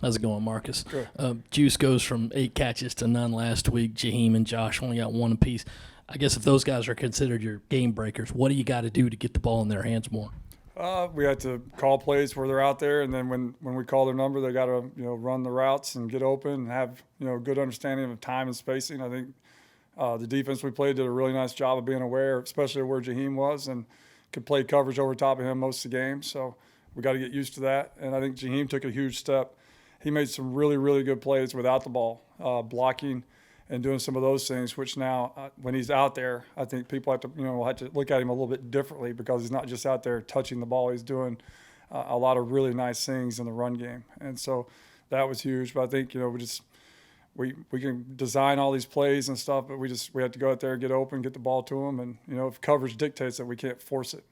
How's it going, Marcus? Good. Juice goes from 8 catches to none last week. Jaheim and Josh only got 1 apiece. I guess if those guys are considered your game breakers, what do you got to do to get the ball in their hands more? We had to call plays where they're out there, and then when we call their number, they got to run the routes and get open and have good understanding of time and spacing. I think the defense we played did a really nice job of being aware, especially where Jaheim was, and could play coverage over top of him most of the game. So we got to get used to that. And I think Jaheim took a huge step. He made some really, really good plays without the ball, blocking and doing some of those things, which now when he's out there, I think people have to, will have to look at him a little bit differently because he's not just out there touching the ball. He's doing a lot of really nice things in the run game. And so that was huge. But I think, we can design all these plays and stuff, but we have to go out there, get open, get the ball to them. And, if coverage dictates it, we can't force it.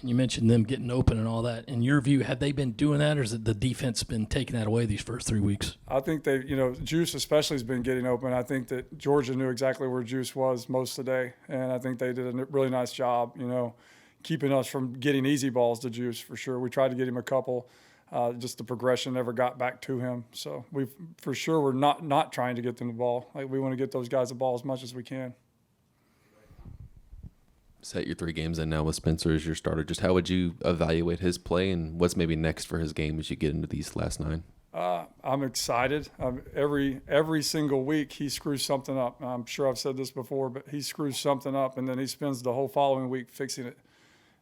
You mentioned them getting open and all that. In your view, have they been doing that, or has the defense been taking that away these first 3 weeks? I think Juice especially has been getting open. I think that Georgia knew exactly where Juice was most of the day, and I think they did a really nice job, keeping us from getting easy balls to Juice for sure. We tried to get him a couple. Just the progression never got back to him. So we're not trying to get them the ball. Like, we want to get those guys the ball as much as we can. Set your 3 games in now with Spencer as your starter. Just how would you evaluate his play, and what's maybe next for his game as you get into these last 9? I'm excited. Every single week he screws something up. I'm sure I've said this before, but he screws something up, and then he spends the whole following week fixing it.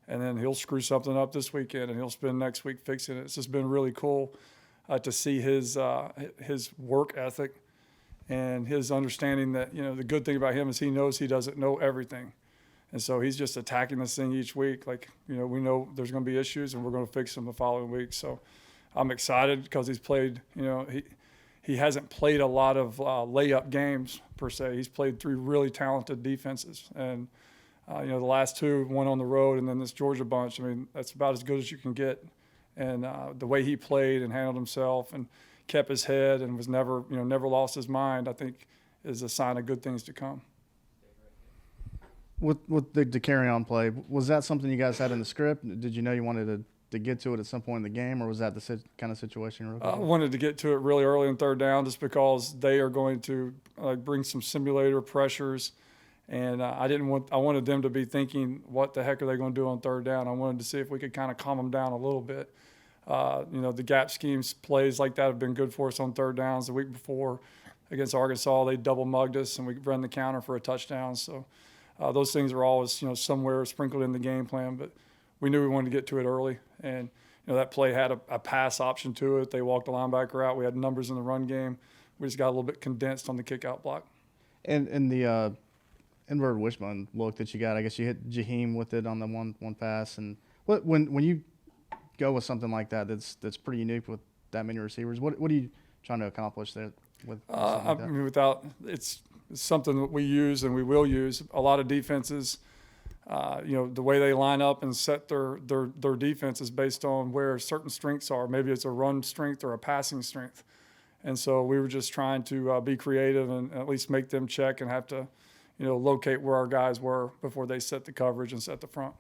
And then he'll screw something up this weekend, and he'll spend next week fixing it. It's just been really cool to see his work ethic and his understanding that, the good thing about him is he knows he doesn't know everything. And so he's just attacking this thing each week. Like, we know there's going to be issues, and we're going to fix them the following week. So I'm excited because he's played, he hasn't played a lot of layup games per se. He's played 3 really talented defenses. And, the last 2, one on the road and then this Georgia bunch, that's about as good as you can get. And the way he played and handled himself and kept his head and was never lost his mind, I think is a sign of good things to come. With the carry-on play, was that something you guys had in the script? Did you know you wanted to get to it at some point in the game, or was that the kind of situation? I wanted to get to it really early in third down just because they are going to bring some simulator pressures, and I wanted them to be thinking, what the heck are they going to do on third down? I wanted to see if we could kind of calm them down a little bit. The gap schemes, plays like that have been good for us on third downs. The week before against Arkansas, they double mugged us, and we ran the counter for a touchdown. So those things are always, somewhere sprinkled in the game plan, but we knew we wanted to get to it early. And, that play had a pass option to it. They walked the linebacker out. We had numbers in the run game. We just got a little bit condensed on the kick-out block. And the inverted wishbone look that you got, I guess you hit Jaheim with it on the one pass. And when you go with something like that, that's pretty unique with that many receivers, what are you trying to accomplish there with something like that? It's something that we use and we will use. A lot of defenses, the way they line up and set their defense is based on where certain strengths are. Maybe it's a run strength or a passing strength. And so we were just trying to be creative and at least make them check and have to, locate where our guys were before they set the coverage and set the front.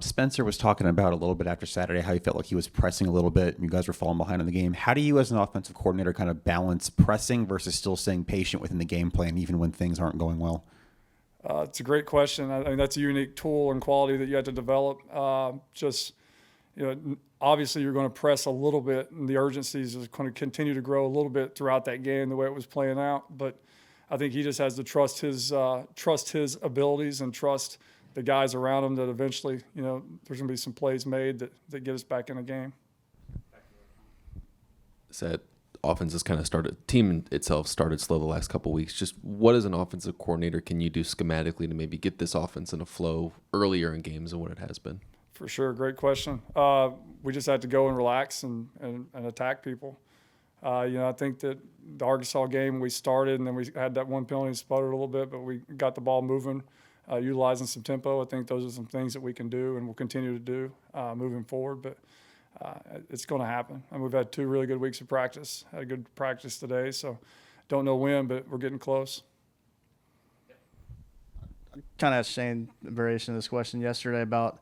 Spencer was talking about a little bit after Saturday how he felt like he was pressing a little bit. You guys were falling behind in the game. How do you, as an offensive coordinator, kind of balance pressing versus still staying patient within the game plan, even when things aren't going well? It's a great question. I mean, that's a unique tool and quality that you have to develop. Obviously you're going to press a little bit, and the urgencies is going to continue to grow a little bit throughout that game, the way it was playing out. But I think he just has to trust his abilities and trust the guys around him that eventually, there's going to be some plays made that get us back in the game. That offense has kind of started, team itself started slow the last couple of weeks. Just what as an offensive coordinator can you do schematically to maybe get this offense in a flow earlier in games than what it has been? For sure, great question. We just had to go and relax and attack people. I think that the Arkansas game we started and then we had that one penalty and sputtered a little bit, but we got the ball moving. Utilizing some tempo. I think those are some things that we can do and we'll continue to do moving forward, but it's going to happen. And we've had 2 really good weeks of practice. Had a good practice today, so don't know when, but we're getting close. I kind of asked Shane a variation of this question yesterday about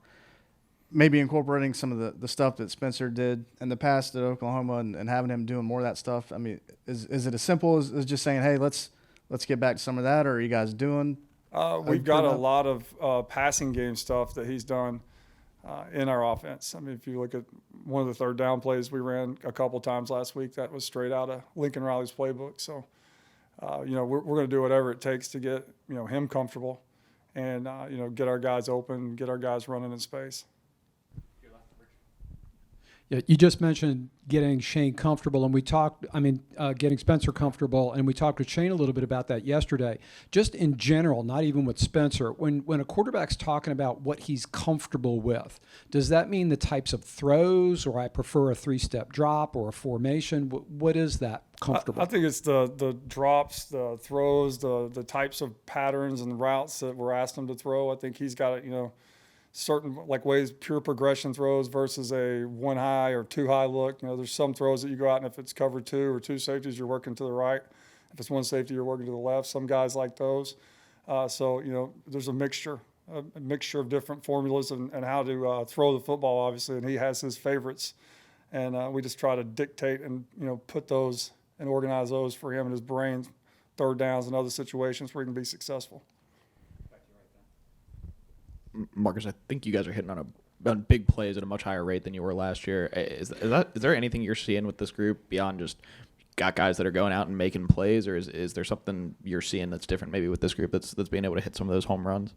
maybe incorporating some of the stuff that Spencer did in the past at Oklahoma and having him doing more of that stuff? I mean, is it as simple as just saying, hey, let's get back to some of that, or are you guys doing? We've got a lot of passing game stuff that he's done in our offense. I mean, if you look at one of the third down plays we ran a couple times last week, that was straight out of Lincoln Riley's playbook. So, we're going to do whatever it takes to get, him comfortable and, get our guys open, get our guys running in space. Yeah, you just mentioned getting Shane comfortable, and getting Spencer comfortable, and we talked with Shane a little bit about that yesterday. Just in general, not even with Spencer, when a quarterback's talking about what he's comfortable with, does that mean the types of throws, or I prefer a 3-step drop or a formation? What is that comfortable? I think it's the drops, the throws, the types of patterns and routes that we're asking him to throw. I think he's got it, certain ways, pure progression throws versus a 1 high or 2 high look. There's some throws that you go out and if it's cover 2 or 2 safeties, you're working to the right. If it's 1 safety, you're working to the left. Some guys like those. There's a mixture of different formulas and how to throw the football, obviously, and he has his favorites. And we just try to dictate and, put those and organize those for him and his brain, third downs and other situations where he can be successful. Marcus, I think you guys are hitting on big plays at a much higher rate than you were last year. Is there anything you're seeing with this group beyond just got guys that are going out and making plays, or is there something you're seeing that's different maybe with this group that's being able to hit some of those home runs?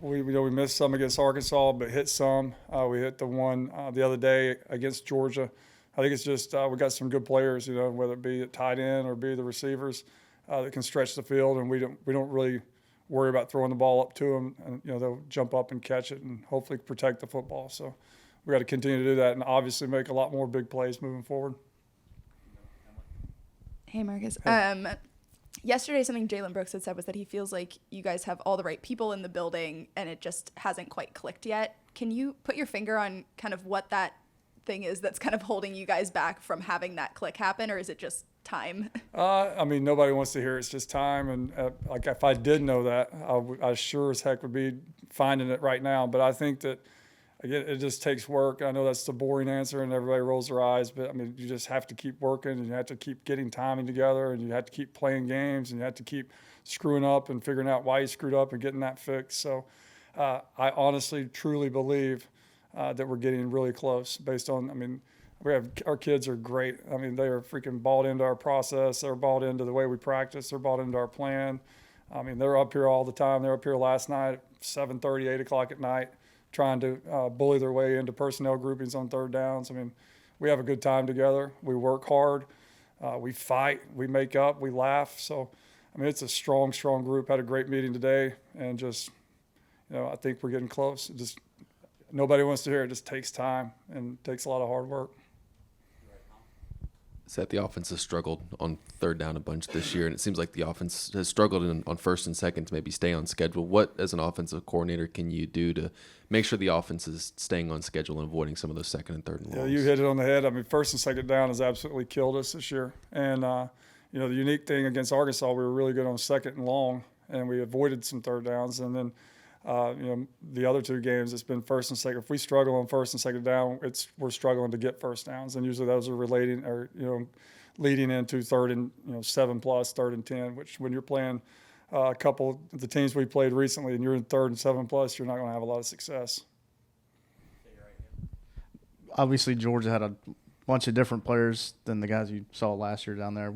We missed some against Arkansas, but hit some. We hit the one the other day against Georgia. I think it's just we got some good players, whether it be at tight end or be the receivers that can stretch the field, and we don't really worry about throwing the ball up to them, and they'll jump up and catch it and hopefully protect the football. So we got to continue to do that and obviously make a lot more big plays moving forward. Hey, Marcus. Yesterday, something Jalen Brooks had said was that he feels like you guys have all the right people in the building and it just hasn't quite clicked yet. Can you put your finger on kind of what that thing is that's kind of holding you guys back from having that click happen, or is it just time? Nobody wants to hear it's just time. And if I did know that, I sure as heck would be finding it right now. But I think that, again, it just takes work. I know that's the boring answer and everybody rolls their eyes, but you just have to keep working and you have to keep getting timing together and you have to keep playing games and you have to keep screwing up and figuring out why you screwed up and getting that fixed. So I honestly, truly believe that we're getting really close based on, our kids are great. They are freaking bought into our process. They're bought into the way we practice. They're bought into our plan. They're up here all the time. They're up here last night at 7:30, 8 o'clock at night, trying to bully their way into personnel groupings on third downs. We have a good time together. We work hard. We fight. We make up. We laugh. So, it's a strong, strong group. Had a great meeting today, and just, I think we're getting close. Nobody wants to hear it. It just takes time and takes a lot of hard work. Seth, the offense has struggled on third down a bunch this year, and it seems like the offense has struggled on first and second to maybe stay on schedule. What, as an offensive coordinator, can you do to make sure the offense is staying on schedule and avoiding some of those second and third and longs? Yeah, you hit it on the head. First and second down has absolutely killed us this year. And, the unique thing against Arkansas, we were really good on second and long, and we avoided some third downs. And then, the other 2 games, it's been first and second. If we struggle on first and second down, we're struggling to get first downs, and usually those are leading into third and 7+, third and 10. Which when you're playing a couple of the teams we played recently, and you're in third and 7+, you're not going to have a lot of success. Obviously, Georgia had a bunch of different players than the guys you saw last year down there.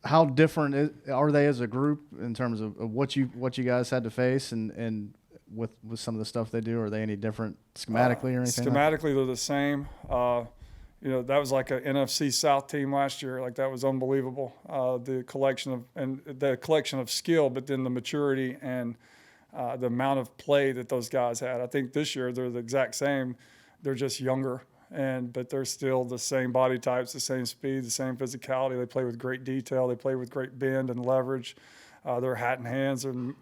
How different are they as a group in terms of what you guys had to face and with some of the stuff they do? Are they any different schematically or anything? Schematically, they're the same. That was like an NFC South team last year. That was unbelievable. The collection of skill, but then the maturity and the amount of play that those guys had. I think this year they're the exact same. They're just younger. But they're still the same body types, the same speed, the same physicality. They play with great detail. They play with great bend and leverage. Their hat and hands and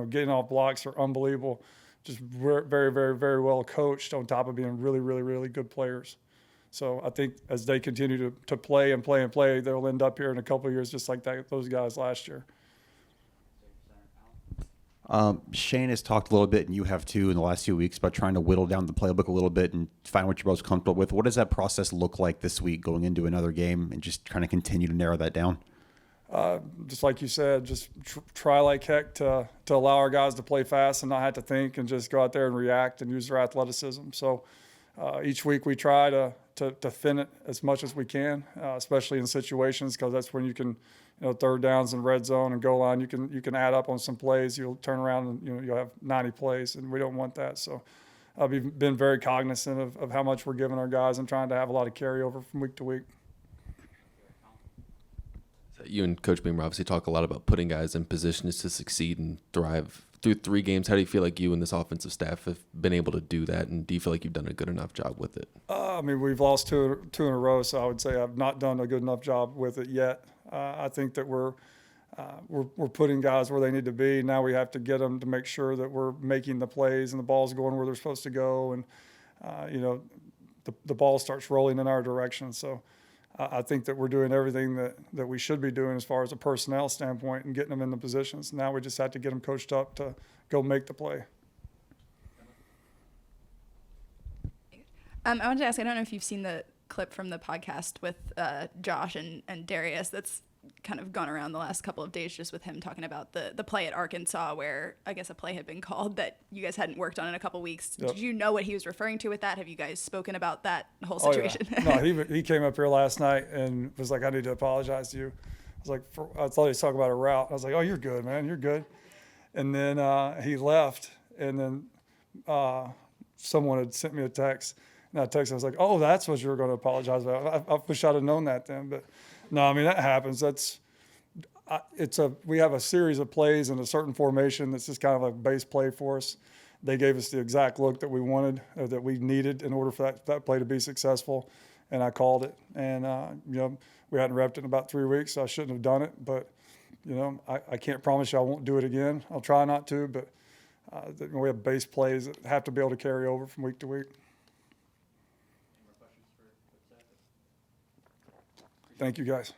getting off blocks are unbelievable. Just very, very, very well coached on top of being really, really, really good players. So I think as they continue to play and play and play, they'll end up here in a couple of years just like those guys last year. Shane has talked a little bit, and you have too, in the last few weeks about trying to whittle down the playbook a little bit and find what you're most comfortable with. What does that process look like this week going into another game and just trying to continue to narrow that down? Just like you said, just try like heck to allow our guys to play fast and not have to think and just go out there and react and use their athleticism. So each week we try to thin it as much as we can, especially in situations, because that's when you can, third downs and red zone and goal line, you can add up on some plays. You'll turn around and you'll have 90 plays, and we don't want that. So I've been very cognizant of how much we're giving our guys and trying to have a lot of carryover from week to week. You and Coach Beamer obviously talk a lot about putting guys in positions to succeed and thrive. Through 3 games, how do you feel like you and this offensive staff have been able to do that, and do you feel like you've done a good enough job with it? We've lost two in a row, so I would say I've not done a good enough job with it yet. I think that we're putting guys where they need to be. Now we have to get them to make sure that we're making the plays and the ball's going where they're supposed to go, and the ball starts rolling in our direction. So I think that we're doing everything that we should be doing as far as a personnel standpoint and getting them in the positions. Now we just have to get them coached up to go make the play. I wanted to ask, I don't know if you've seen the clip from the podcast with Josh and Darius that's kind of gone around the last couple of days, just with him talking about the play at Arkansas where I guess a play had been called that you guys hadn't worked on in a couple weeks. Yep. Did you know what he was referring to with that? Have you guys spoken about that whole situation? Oh, yeah. No, he came up here last night and was like, I need to apologize to you. I was like, I thought he was talking about a route. I was like, oh, you're good, man. You're good. And then he left, and then someone had sent me a text. And I texted, I was like, oh, that's what you were going to apologize about. I wish I'd have known that then. But no, that happens. We have a series of plays in a certain formation that's just kind of a base play for us. They gave us the exact look that we wanted, or that we needed in order for that play to be successful, and I called it. And we hadn't repped it in about 3 weeks, so I shouldn't have done it. But I can't promise you I won't do it again. I'll try not to, but we have base plays that have to be able to carry over from week to week. Thank you, guys.